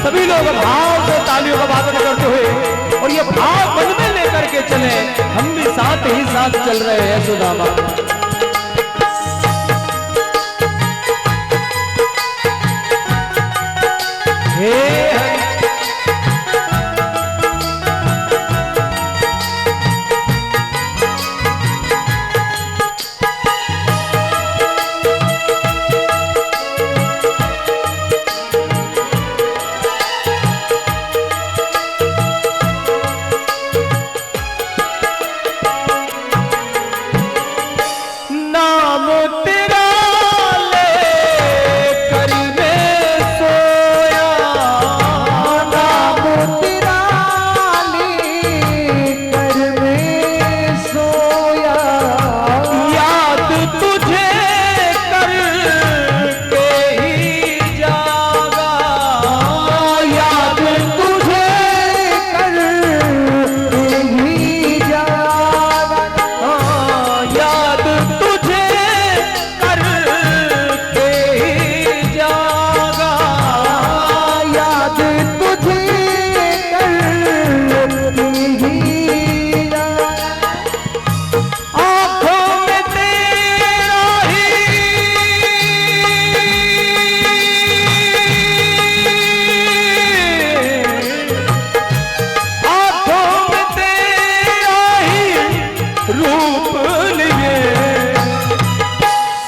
सभी लोग भाव से तालियों का वादन करते हुए और ये भाव मन में लेकर के चले, हम भी साथ ही साथ चल रहे हैं सुदामा। हे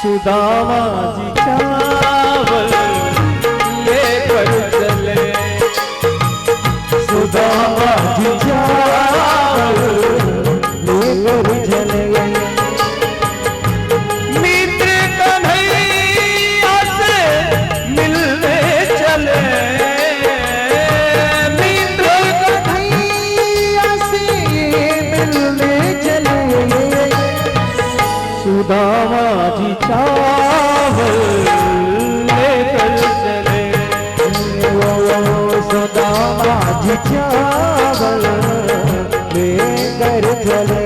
सुदामा जी चावल लेकर चले, सुदामा जी चावल लेकर चले। मित्र कन्हैया से मिलने चले, मित्र कन्हैया से मिलने चले। सुदामा जी चावल लेकर चले, सुदामा जी चावल लेकर चले।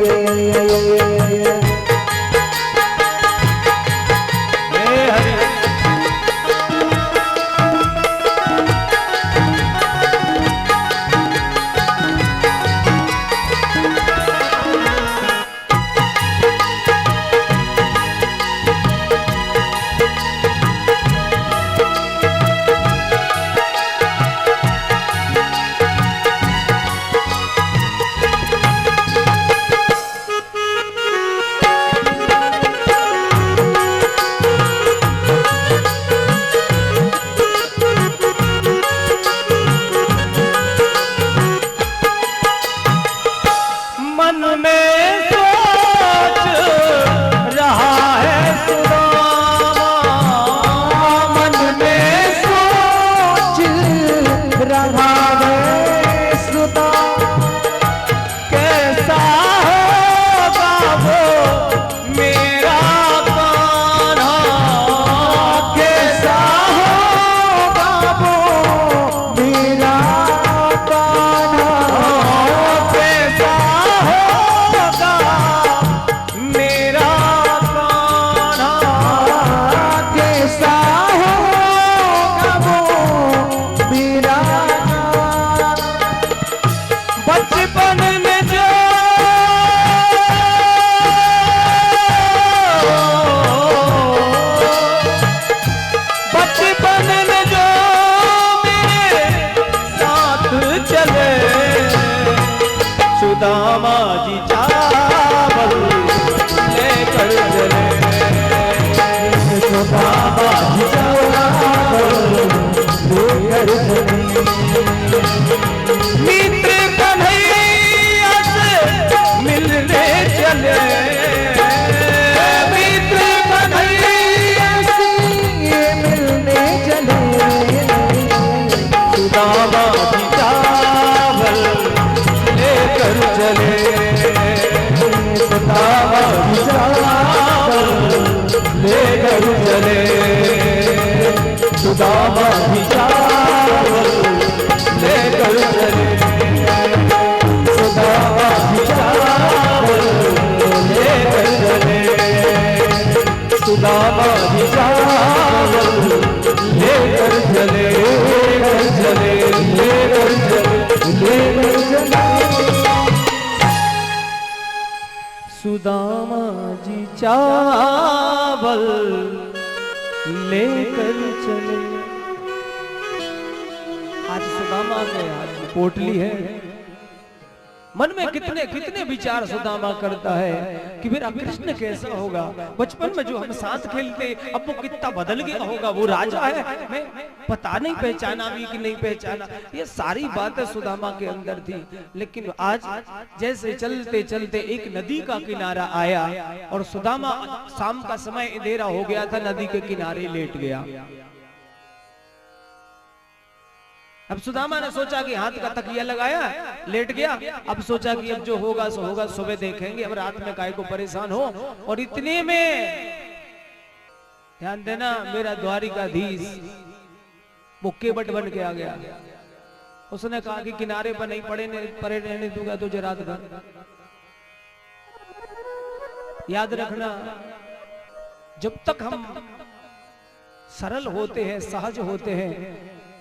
सुदामा जी चावल लेकर चले, सुदामा जी चावल लेकर चले। मित्र कन्हैया से मिलने चले, मित्र कन्हैया से मिलने चले। सुदामा जी चावल लेकर चले, सुदामा जी चावल लेकर चले, सुदामा जी चावल लेकर चले, सुदामा जी चावल लेकर चले, सुदामा जी चावल लेकर चले, चले। सुदामा जी चावल लेकर चले। आज सुदामा के हाथ में पोटली है। मन में कितने कितने विचार सुदामा करता है कि मेरा कृष्ण कैसा होगा। बचपन में जो हम साथ खेलते, अब वो कितना बदल गया होगा। वो राजा है, मैं पता नहीं पहचाना भी कि नहीं पहचाना। ये सारी बातें सुदामा के अंदर थी। लेकिन आज जैसे चलते चलते एक नदी का किनारा आया और सुदामा, शाम का समय अंधेरा हो गया था, नदी के किनारे लेट गया। अब सुदामा ने सोचा कि हाथ का तकिया लगाया, लेट गया। अब सोचा कि अब जो होगा सो होगा, सुबह देखेंगे, अब रात में काहे को परेशान हो। और इतने में ध्यान देना, मेरा द्वारिकाधीश वो केवट बन के आ गया। उसने कहा कि किनारे पर नहीं पड़े रहने दूंगा तुझे रात भर। याद रखना, जब तक हम सरल होते हैं, सहज होते हैं,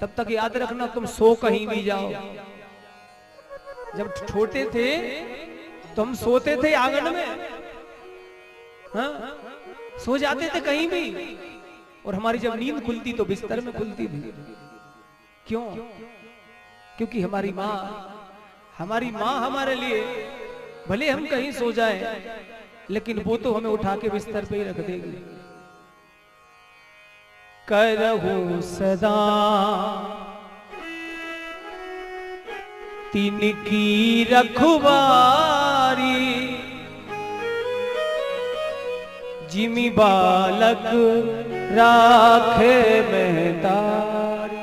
तब तक याद रखना तुम सो कहीं भी जाओ। जब छोटे थे तो हम सोते थे आंगन में, हाँ? सो जाते थे कहीं भी। और हमारी जब नींद खुलती तो बिस्तर में खुलती थी। क्यों? क्योंकि हमारी माँ हमारे लिए, भले हम कहीं सो जाए, लेकिन वो तो हमें उठा के बिस्तर पे ही रख देगी। करहु सदा तिनकी रखवारी, जिमि बालक राखे महतारी।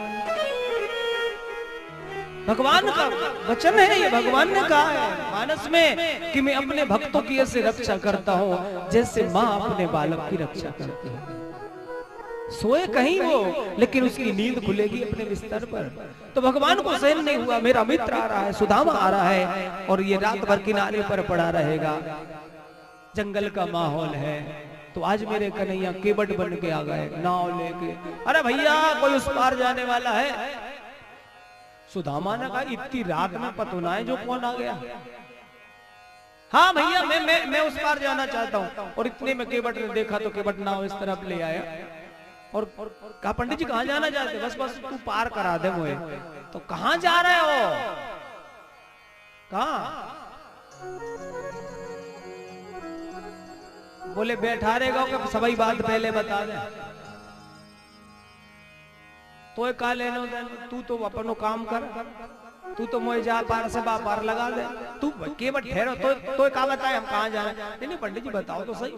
भगवान का वचन है ये, भगवान ने कहा है मानस में कि मैं अपने भक्तों की ऐसे रक्षा करता हूं जैसे माँ अपने बालक की रक्षा करती है। सोए कहीं वो, लेकिन उसकी नींद खुलेगी अपने बिस्तर पर। तो भगवान को सहन नहीं हुआ, मेरा मित्र आ रहा है, सुदामा आ रहा है और ये रात भर किनारे पर पड़ा रहेगा। जंगल का माहौल है, तो आज मेरे कन्हैया केवट बन के आ गए नाव लेके। अरे भैया, कोई उस पार जाने वाला है? सुदामा ने कहा, इतनी रात में पतुनाए जो कौन आ गया? हाँ भैया, मैं उस पार जाना चाहता हूँ। और इतने में केवट ने देखा तो केवट नाव इस तरफ ले आया और कहा, पंडित जी कहाँ जाना चाहते? बस तू पार करा दे मुझे। तो कहाँ जा रहे हो? कहाँ? बोले बैठा रहेगा कि सभी बात पहले बता दे। तो का लेनो, तू तो अपनो काम कर, तू तो मुझे जा पार से पार लगा दे। तू केवट ठहरो, तो का बताए हम कहाँ जाना? नहीं पंडित जी बताओ तो सही।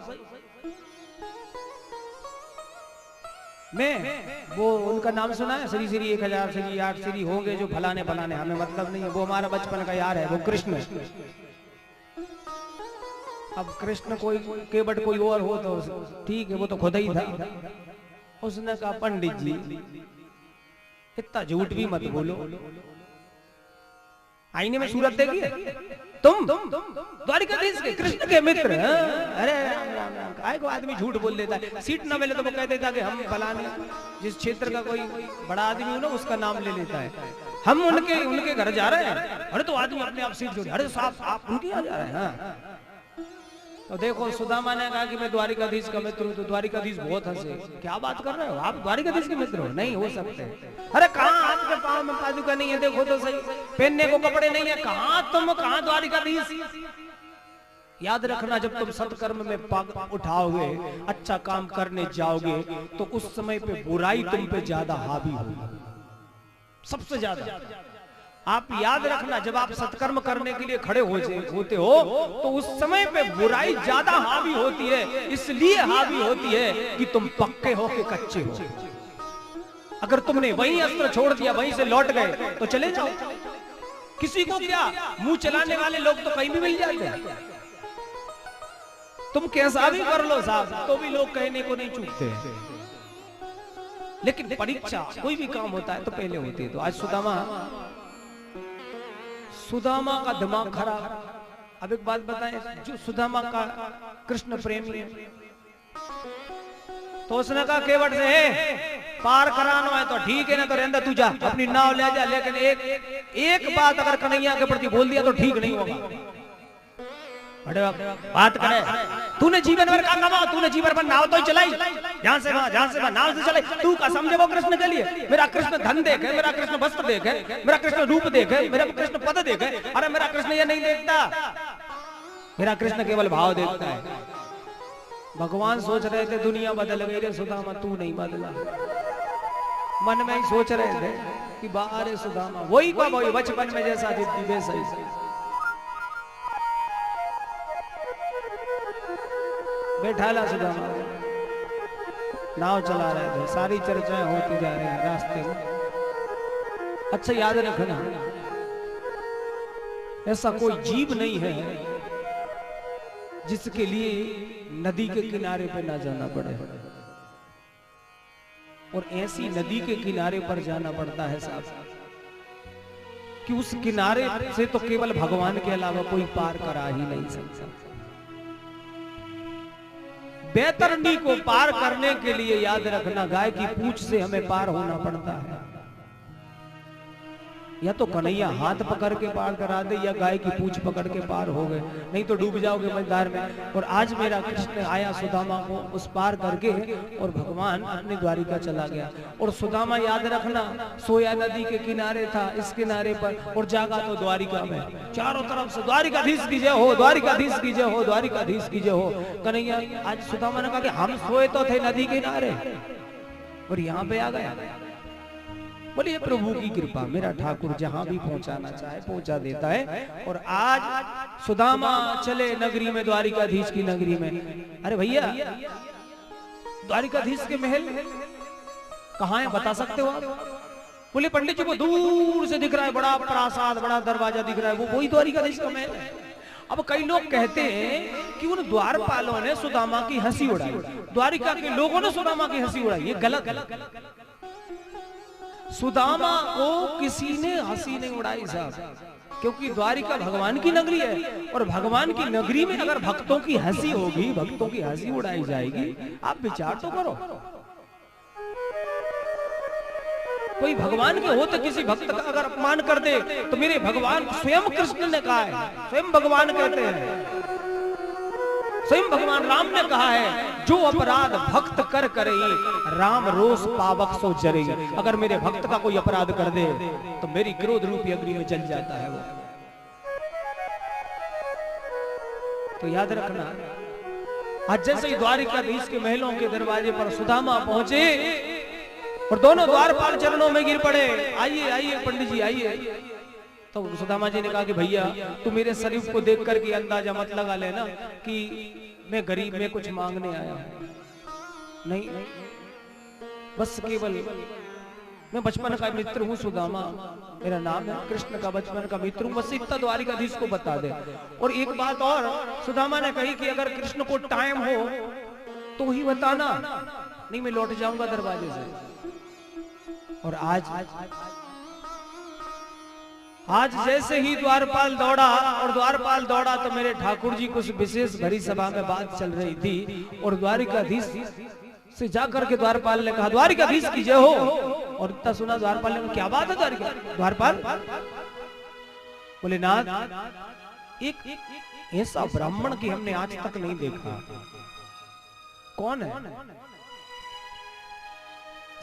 मैं वो उनका नाम सुना है, श्री 1000 श्री 8 श्री होंगे जो फलाने हमें मतलब नहीं है। वो हमारा बचपन का यार है, वो कृष्ण। अब कृष्ण कोई केवट कोई और हो तो ठीक है, वो तो खुद ही था। उसने कहा, पंडित जी इतना झूठ भी मत बोलो। आईने में सूरत देखिए, तुम द्वारिकाधीश के कृष्ण के मित्र। अरे राम, को आदमी झूठ बोल देता है। सीट ना मिले तो वो कह देता कि हम फलाने जिस क्षेत्र का कोई बड़ा आदमी हो ना, उसका नाम ले लेता है। हम उनके घर जा रहे हैं। अरे तो आदमी अपने आप सीट छोड़, अरे साहब आप उनके यहाँ जा रहे हैं। तो देखो, सुदामा ने कहा कि मैं द्वारिकाधीश का मित्र हूँ। तो द्वारिकाधीश बहुत हंसे, क्या बात कर रहे हो आप? द्वारिकाधीश के मित्र हो? नहीं हो सकते। अरे कहाँ आपके पाँव में पादुका नहीं है? देखो तो सही, पहनने को कपड़े नहीं है। कहाँ तुम, कहाँ द्वारिकाधीश? याद रखना, जब तुम सत्कर्म में पग उठाओगे, अच्छा काम करने जाओगे, तो उस समय पे बुराई तुम पे ज्यादा हावी होगी, सबसे ज्यादा। आप याद रखना, जब आप सत्कर्म करने के लिए खड़े होते हो तो उस समय पे बुराई ज्यादा हावी होती है। इसलिए हावी होती है कि तुम पक्के हो कि कच्चे हो। अगर तुमने वहीं अस्त्र छोड़ दिया, वहीं से लौट गए तो चले जाओ। किसी को क्या, मुंह चलाने वाले लोग तो कहीं भी मिल जाते हैं। तुम कैसा भी कर लो साहब, तो भी लोग कहने को नहीं चूकते। लेकिन परीक्षा कोई भी काम होता है तो पहले होती है। तो आज सुदामा का दिमाग खराब। अब एक बात बताएं, जो सुदामा का कृष्ण प्रेमी है, तो उसने कहा केवट से पार कराना है तो ठीक है ना, तो रहने तू जा, अपनी नाव ले जा। लेकिन एक बात अगर कन्हैया के प्रति बोल दिया तो ठीक नहीं होगा। बड़े बात करे, तूने जीवन भर का कमा, तूने जीवन भर नाव तो चलाई, यहाँ से वहां नाव से चलाई, तू का समझे वो कृष्ण के लिए? मेरा कृष्ण धन देखे, मेरा कृष्ण वस्त्र देखे, मेरा कृष्ण रूप देखे, मेरा कृष्ण पद देखे। अरे मेरा कृष्ण ये नहीं देखता, मेरा कृष्ण केवल भाव देखता है। भगवान सोच रहे थे दुनिया बदल गई रे सुदामा, तू नहीं बदला। मन में ही सोच रहे थे कि बाहर सुदामा वही का वही बचपन में जैसा जिद्दी वैसा ही। बैठा ला सुदामा, नाव चला रहे थे, सारी चर्चाएं होती जा रही हैं रास्ते में। अच्छा याद रखना, ऐसा कोई जीव नहीं है जिसके लिए नदी के किनारे पे ना जाना पड़े, और ऐसी नदी के किनारे पर जाना पड़ता है साहब कि उस किनारे से तो केवल भगवान के अलावा कोई पार करा ही नहीं सकता। बैतरणी को पार करने के लिए याद रखना, गाय की पूंछ से हमें पार होना पड़ता है। या तो कन्हैया हाथ पकड़ के पार करा दे, या गाय की पूंछ पकड़ के पार हो गए, नहीं तो डूब जाओगे मझधार में। और आज मेरा कृष्ण आया सुदामा को उस पार करके, और भगवान अपने द्वारिका चला गया। और सुदामा याद रखना सोया नदी के किनारे था, इस किनारे पर, और जागा तो द्वारिका में। चारों तरफ से द्वारिकाधीश की जय हो, द्वारिकाधीश की जय हो, द्वारिकाधीश की जय हो। कन्हैया आज सुदामा ने कहा कि हम सोए तो थे नदी किनारे और यहाँ पे आ गया। बोलिए प्रभु की कृपा, मेरा ठाकुर जहां भी पहुंचाना चाहे पहुंचा देता है। और आज सुदामा चले नगरी में, द्वारिकाधीश की नगरी में। अरे भैया द्वारिकाधीश के महल कहाँ है, बता सकते हो आप? बोले पंडित जी को दूर से दिख रहा है, बड़ा प्रासाद, बड़ा दरवाजा दिख रहा है, वो वही द्वारिकाधीश का महल है। अब कई लोग कहते हैं कि उन द्वारपालों ने सुदामा की हंसी उड़ाई, द्वारिका के लोगों ने सुदामा की हंसी उड़ाई। ये गलत। सुदामा को किसी ने हंसी नहीं उड़ाई साहब, क्योंकि द्वारिका भगवान की नगरी है, और भगवान की नगरी में अगर भक्तों की हंसी होगी, भक्तों की हंसी उड़ाई जाएगी, आप विचार तो करो। कोई भगवान के होते किसी भक्त का अगर अपमान कर दे तो मेरे भगवान, स्वयं कृष्ण ने कहा है, स्वयं भगवान कहते हैं, स्वयं भगवान राम ने कहा है, जो अपराध भक्त कर करे राम रोष पावक सो जरे। अगर मेरे भक्त का कोई अपराध कर दे तो मेरी क्रोध रूपी अग्नि में जल जाता है वो। तो याद रखना, आज जैसे ही द्वारिकाधीश के महलों के दरवाजे पर सुदामा पहुंचे और दोनों द्वारपाल चरणों में गिर पड़े, आइए आइए पंडित जी आइए। तो सुदामा जी ने कहा कि भैया तू मेरे शरीफ को देख करके अंदाजा मत लगा लेना कि मैं गरीब में कुछ मांगने आया हूं, नहीं, बस केवल मैं बचपन का मित्र हूँ सुदामा, मेरा नाम है कृष्ण का बचपन का मित्र हूँ, बस इतना द्वारिकाधीश को बता दे। और एक बात और सुदामा ने कही कि अगर कृष्ण को टाइम हो तो ही बताना, नहीं मैं लौट जाऊंगा दरवाजे से। और आज जैसे ही द्वारपाल दौड़ा, और द्वारपाल दौड़ा तो मेरे ठाकुर जी कुछ विशेष भरी सभा में बात चल रही थी, और द्वारिकाधीश से जाकर के द्वारपाल ने कहा द्वारिकाधीश की जय हो। और इतना सुना द्वारपाल ने, क्या बात है द्वारपाल? बोले नाथ, एक ऐसा ब्राह्मण की हमने आज तक नहीं देखा। कौन है?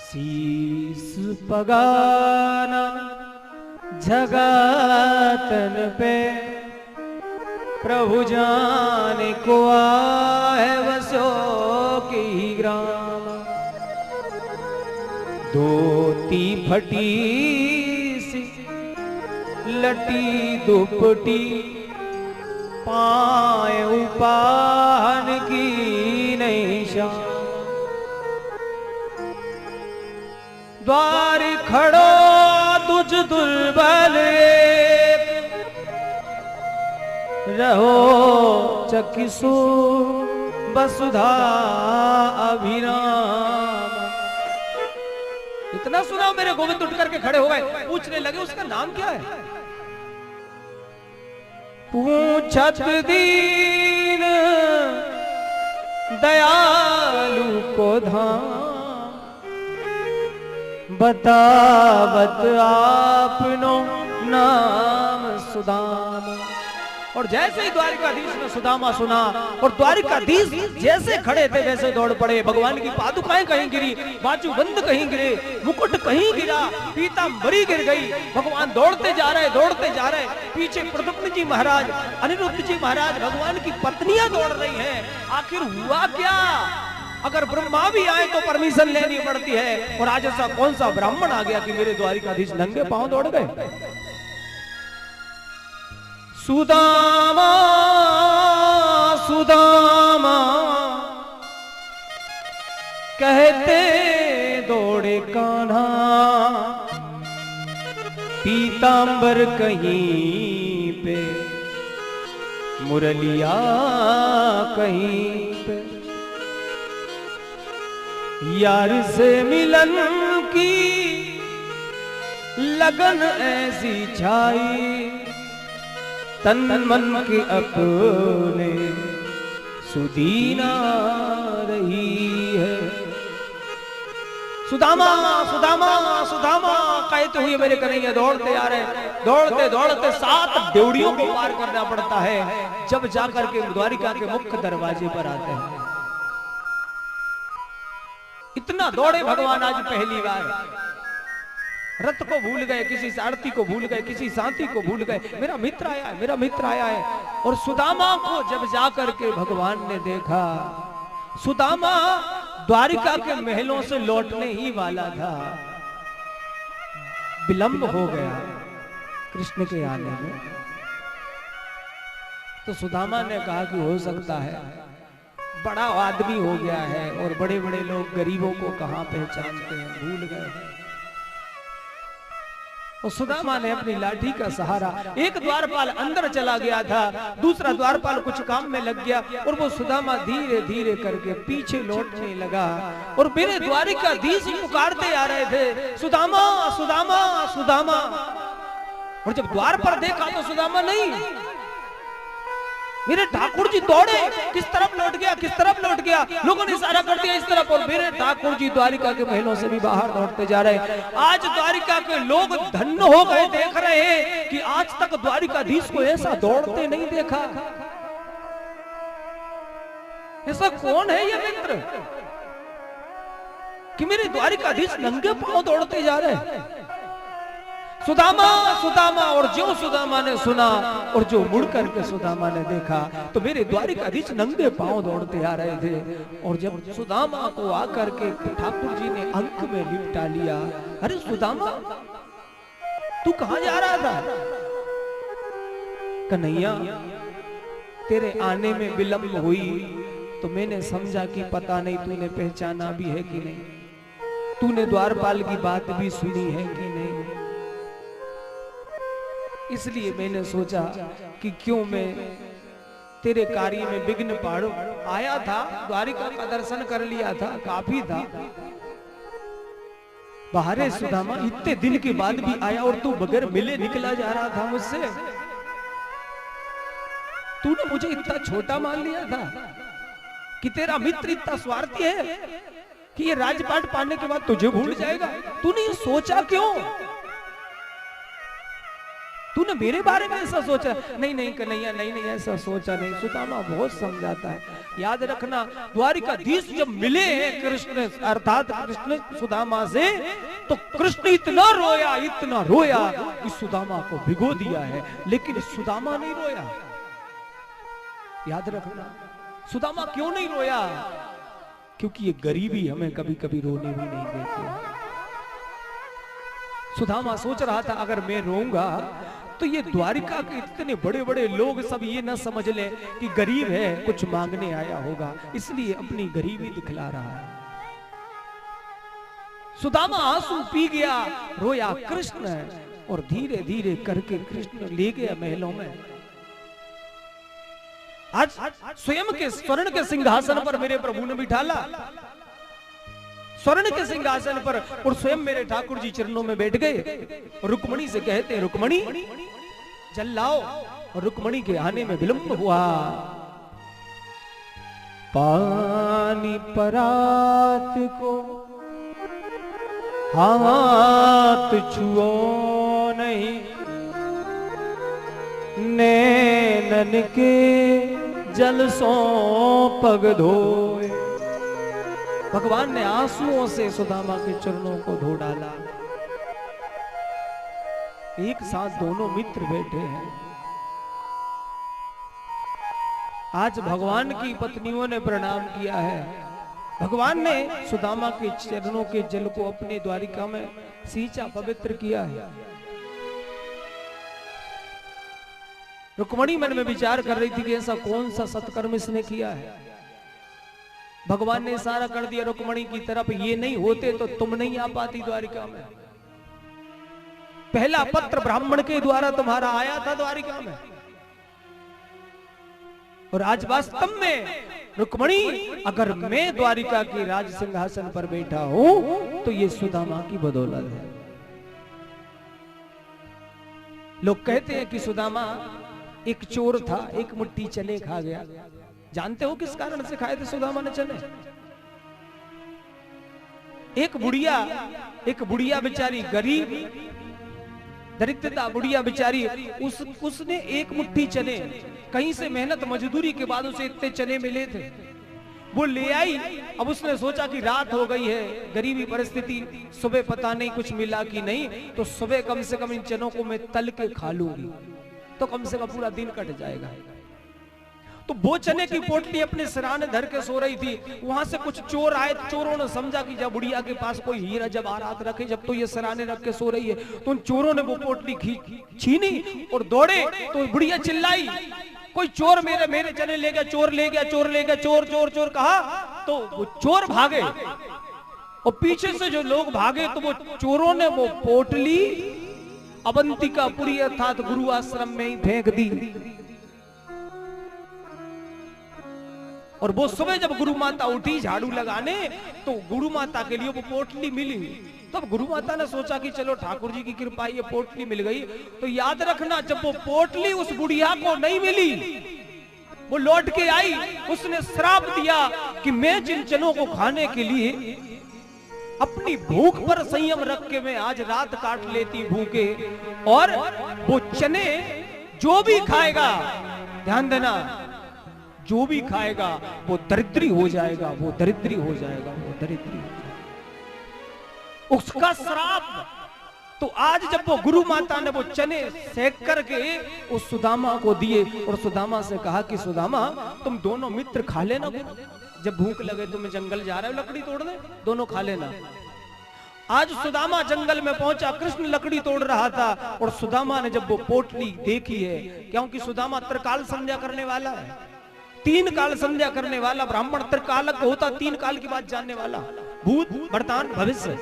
शीस पगाना जगातन पे, प्रभु जाने को है वसो की ग्राम। धोती फटी सी लटी दुपटी, पाए उपान की नहीं शान। द्वार खड़ो तुझ दुर्बल रहो, चकिसु वसुधा अभिराम। इतना सुना मेरे गोविंद उठ करके खड़े हो गए, पूछने लगे उसका नाम क्या है? पूछत दीन दयालु को धाम, बतावत आपनो नाम सुदाम। और जैसे ही द्वारिकाधीश ने सुदामा सुना और द्वारिकाधीश जैसे खड़े थे वैसे दौड़ पड़े। भगवान की पादुकाएं कहीं गिरी, बाजूबंद कहीं गिरे, मुकुट कहीं गिरा, पीतांबरी गिर गई। भगवान दौड़ते जा रहे। पीछे प्रद्युम्न जी महाराज, अनिरुद्ध जी महाराज, भगवान की पत्नियां दौड़ रही हैं। आखिर हुआ क्या? अगर ब्रह्मा भी आए तो परमिशन लेनी पड़ती है, और आज ऐसा कौन सा ब्राह्मण आ गया कि मेरे द्वारिकाधीश नंगे पांव दौड़ गए? सुदामा सुदामा कहते दौड़े कान्हा, पीतांबर कहीं पे, मुरलिया कहीं पे, यार से मिलन की लगन ऐसी छाई, तन मन के अपने सुदीना रही है। सुदामा सुदामा सुदामा कहते हुए मेरे कन्हैया दौड़ते आ रहे। दौड़ते 7 ड्योढ़ियों को पार करना पड़ता है, जब जाकर के द्वारिका के मुख्य दरवाजे पर आते हैं। इतना दौड़े भगवान आज पहली बार। रथ को भूल गए, किसी सारथी को भूल गए, किसी साथी को भूल गए। मेरा मित्र आया है। और सुदामा को जब जाकर के भगवान ने देखा, सुदामा द्वारिका के महलों से लौटने ही वाला था, विलंब हो गया कृष्ण के आने में। तो सुदामा ने कहा कि हो सकता है बड़ा आदमी हो गया है, और बड़े बड़े लोग गरीबों को कहां पहचानते हैं, भूल गए हैं। और सुदामा ने अपनी लाठी का सहारा, एक द्वारपाल अंदर चला गया था, दूसरा द्वारपाल कुछ काम में लग गया, और वो सुदामा धीरे धीरे करके पीछे लौटने लगा। और मेरे द्वारिकाधीश पुकारते आ रहे थे, सुदामा सुदामा सुदामा। और जब द्वार पर देखा तो सुदामा नहीं। मेरे ठाकुर जी दौड़े, किस तरफ लौट गया, लोगों ने इशारा कर दिया इस तरफ, और मेरे ठाकुर जी द्वारिका के महलों से भी बाहर दौड़ते जा रहे। आज द्वारिका के लोग धन्य हो गए, देख रहे हैं कि आज तक द्वारिकाधीश को ऐसा दौड़ते नहीं देखा। ऐसा कौन है ये मित्र कि मेरे द्वारिकाधीश नंगे पांव दौड़ते जा रहे हैं? सुदामा सुदामा। और जो सुदामा ने सुना और जो मुड़ करके सुदामा ने देखा, तो मेरे द्वारिकाधीश नंगे पांव दौड़ते आ रहे थे। और जब सुदामा को आकर के ठाकुर जी ने अंक में लिपटा लिया, अरे सुदामा तू कहां जा रहा था? कन्हैया तेरे आने में विलंब हुई तो मैंने समझा कि पता नहीं तूने पहचाना भी है कि नहीं, तूने द्वारपाल की बात भी सुनी है कि नहीं, इसलिए मैंने सोचा कि क्यों मैं तेरे कार्य में विघ्न पाड़ू। आया था, द्वारिका का दर्शन कर लिया था, काफी था। बाहरे सुदामा, इतने दिन के बाद भी आया और तू बगैर मिले निकला जा रहा था मुझसे। तूने मुझे इतना छोटा मान लिया था कि तेरा मित्र इतना स्वार्थी है कि ये राजपाट पाने के बाद तुझे भूल जाएगा। तूने ये सोचा क्यों? तूने मेरे बारे में ऐसा सोचा? नहीं कन्हैया, नहीं ऐसा सोचा नहीं। सुदामा बहुत समझाता है। याद रखना, द्वारिकाधीश जब मिले हैं कृष्ण अर्थात कृष्ण सुदामा से, तो कृष्ण इतना रोया कि सुदामा को भिगो दिया है, लेकिन सुदामा नहीं रोया। याद रखना, सुदामा क्यों नहीं रोया? क्योंकि ये गरीबी हमें कभी कभी रोने भी नहीं देती। सुदामा सोच रहा था अगर मैं रोऊंगा तो ये द्वारिका के इतने बड़े बड़े लोग सब ये न समझ लें कि गरीब है, कुछ मांगने आया होगा, इसलिए अपनी गरीबी दिखला रहा है। सुदामा आंसू पी गया, रोया कृष्ण, और धीरे धीरे करके कृष्ण ले गया महलों में। आज स्वयं के स्वर्ण के सिंहासन पर मेरे प्रभु ने बिठाला, स्वर्ण के सिंहासन पर, और स्वयं मेरे ठाकुर जी चरणों में बैठ गए। रुक्मणी से कहते हैं, रुक्मणी जल लाओ। और रुक्मणी के आने में विलंब हुआ। पानी परात को हाथ छुओ नहीं, नैन नैन के जल सो पग धोए। भगवान ने आंसुओं से सुदामा के चरणों को धो डाला। एक साथ दोनों मित्र बैठे हैं। आज भगवान की पत्नियों ने प्रणाम किया है। भगवान ने सुदामा के चरणों के जल को अपने द्वारिका में सींचा, पवित्र किया है। रुक्मणी मन में विचार कर रही थी कि ऐसा कौन सा सत्कर्म इसने किया है। भगवान ने इशारा कर दिया रुक्मणी की तरफ, ये नहीं होते तो तुम नहीं आ पाती द्वारिका में। पहला पत्र ब्राह्मण के द्वारा तुम्हारा आया था द्वारिका में, और आज वास्तव में रुक्मणी, अगर मैं द्वारिका के राज सिंहासन पर बैठा हूं तो ये सुदामा की बदौलत है। लोग कहते हैं कि सुदामा एक चोर था, एक मुट्ठी चने खा गया। जानते हो किस कारण से खाए थे सुदामा ने चने? एक बुढ़िया बेचारी, गरीब दरिद्रता बुढ़िया बेचारी, उसने एक मुट्ठी चने, कहीं से मेहनत मजदूरी के बाद उसे इतने चने मिले थे, वो ले आई। अब उसने सोचा कि रात हो गई है, गरीबी परिस्थिति, सुबह पता नहीं कुछ मिला कि नहीं, तो सुबह कम से कम इन चनों को मैं तल के खा लूंगी तो कम से कम पूरा दिन कट जाएगा। तो वो चने की पोटली अपने सिराने धर के सो रही थी। वहां से कुछ चोर आए। चोरों ने समझा कि जब बुढ़िया के पास कोई हीरा जब आरात रखे, जब तो ये सिराने रख के सो रही है, तो उन चोरों ने वो पोटली छीनी और दौड़े। तो बुढ़िया चिल्लाई, कोई चोर मेरे चने ले गया, चोर ले गया, चोर ले गया, चोर चोर चोर कहा। तो वो चोर भागे और पीछे से जो लोग भागे तो वो चोरों ने वो पोटली अवंतिकापुरी अर्थात गुरु आश्रम में ही फेंक दी। और वो सुबह जब गुरु माता उठी झाड़ू लगाने, तो गुरु माता के लिए वो पोटली मिली। तब गुरु माता ने सोचा कि चलो ठाकुर जी की कृपा ये पोटली मिल गई। तो याद रखना, जब वो पोटली उस बुढ़िया को नहीं मिली, वो लौट के आई, उसने श्राप दिया कि मैं जिन चनों को खाने के लिए अपनी भूख पर संयम रख के मैं आज रात काट लेती भूखे, और वो चने जो भी खाएगा, ध्यान देना, जो भी खाएगा वो दरिद्री हो जाएगा, वो दरिद्री हो जाएगा, वो दरिद्री हो जाएगा। उसका श्राप। तो आज जब वो गुरु माता ने वो चने सेक करके उस सुदामा को दिए और सुदामा से कहा कि सुदामा तुम दोनों मित्र खा लेना, जब भूख लगे तुम्हें जंगल जा रहे हो लकड़ी तोड़ने, दोनों खा लेना। आज सुदामा जंगल में पहुंचा, कृष्ण लकड़ी तोड़ रहा था, और सुदामा ने जब वो पोटली देखी है, क्योंकि सुदामा त्रिकाल संध्या करने वाला है, 3 काल संध्या करने वाला ब्राह्मण, त्रिकालक होता 3 काल की बात जानने वाला, भूत वर्तमान भविष्य।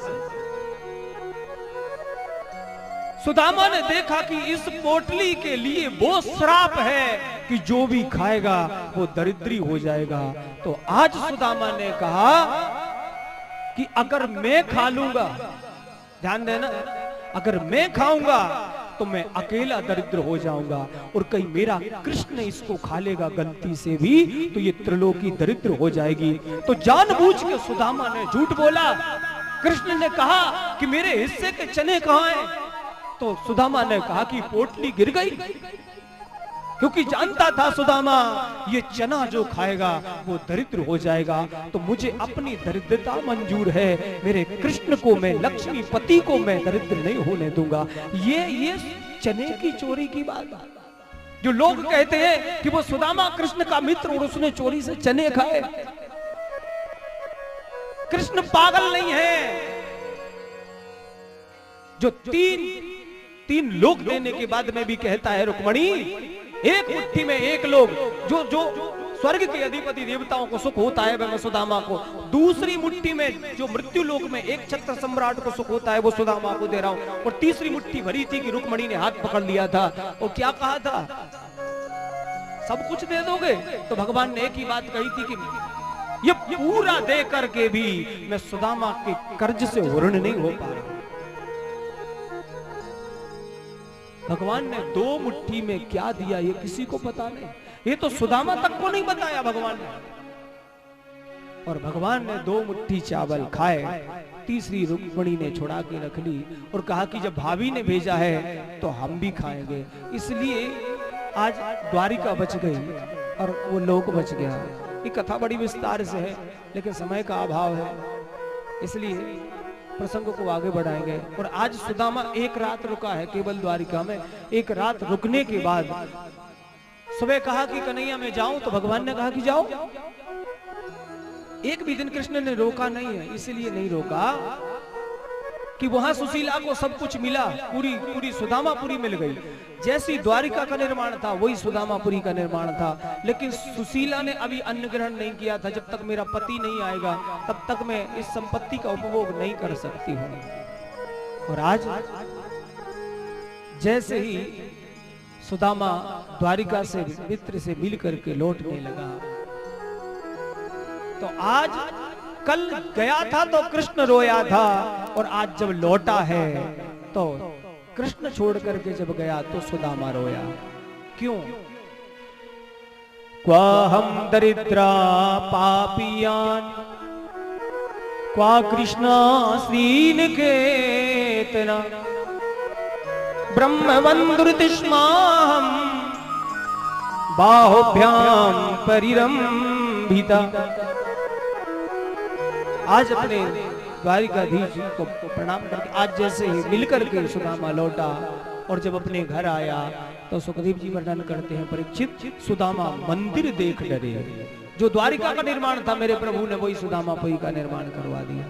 सुदामा ने देखा कि इस पोटली के लिए वो श्राप है कि जो भी खाएगा वो दरिद्री हो जाएगा। तो आज सुदामा ने कहा कि अगर मैं खा लूंगा, ध्यान देना, अगर मैं खाऊंगा तो मैं अकेला दरिद्र हो जाऊंगा, और कहीं मेरा कृष्ण इसको खा लेगा गलती से भी तो ये त्रिलोकी दरिद्र हो जाएगी। तो जानबूझ के सुदामा ने झूठ बोला। कृष्ण ने कहा कि मेरे हिस्से के चने कहां हैं? तो सुदामा ने कहा कि पोटली गिर गई, क्योंकि जानता था सुदामा ये चना जो खाएगा वो दरिद्र हो जाएगा। तो मुझे अपनी दरिद्रता मंजूर है, मेरे कृष्ण को, मैं लक्ष्मी पति को मैं दरिद्र नहीं होने दूंगा। ये चने की चोरी की बात। जो लोग कहते हैं कि वो सुदामा कृष्ण का मित्र और उसने चोरी से चने खाए, कृष्ण पागल नहीं है। जो तीन लोग देने के बाद में भी कहता है रुक्मणी, एक मुट्ठी में एक लोग, जो स्वर्ग के अधिपति देवताओं को सुख होता है वह सुदामा को, दूसरी मुट्ठी में जो मृत्यु लोक में एक छत्र सम्राट को सुख होता है वो सुदामा को दे रहा हूं। और तीसरी मुट्ठी भरी थी कि रुक्मणी ने हाथ पकड़ लिया था और क्या कहा था, सब कुछ दे दोगे? तो भगवान ने एक ही बात कही थी कि ये पूरा दे करके भी मैं सुदामा के कर्ज से ऋण नहीं हो पा रहा। भगवान ने 2 मुट्ठी में क्या दिया ये किसी को पता नहीं, ये तो सुदामा तक को नहीं बताया भगवान ने। और भगवान ने 2 मुट्ठी चावल खाए, तीसरी रुक्मणी ने छुड़ा के रख ली और कहा कि जब भाभी ने भेजा है तो हम भी खाएंगे। इसलिए आज द्वारिका बच गई और वो लोक बच गया। ये कथा बड़ी विस्तार से है, लेकिन समय का अभाव है, इसलिए प्रसंग को आगे बढ़ाएंगे। और आज सुदामा एक रात रुका है केवल द्वारिका में। एक रात रुकने के बाद सुबह कहा कि कन्हैया मैं जाऊं, तो भगवान ने कहा कि जाओ। एक भी दिन कृष्ण ने रोका नहीं है, इसलिए नहीं रोका कि वहां सुशीला को सब कुछ मिला, पूरी सुदामापुरी मिल गई। जैसी द्वारिका का निर्माण था वही सुदामापुरी का निर्माण था, लेकिन सुशीला ने अभी अन्न ग्रहण नहीं किया था। जब तक मेरा पति नहीं आएगा तब तक मैं इस संपत्ति का उपभोग नहीं कर सकती हूं। और आज जैसे ही सुदामा द्वारिका से मित्र से मिल करके लौटने लगा, तो आज कल गया था तो कृष्ण रोया था, और आज जब लौटा है तो कृष्ण छोड़ करके जब गया तो सुदामा रोया। क्यों? क्वा हम दरिद्रा पापियान क्वा कृष्णा श्रीनिकेतना ब्रह्मवंदुर्तिष्माहम बाहुभ्याम परिरंभिता। आज अपने द्वारिकाधीश जी को प्रणाम करके आज जैसे ही मिलकर के सुदामा लौटा, और जब अपने घर आया तो सुखदेव जी वर्णन करते हैं, परीक्षित सुदामा मंदिर देख डरे। जो द्वारिका का निर्माण था मेरे प्रभु ने वही सुदामापुरी का निर्माण करवा दिया।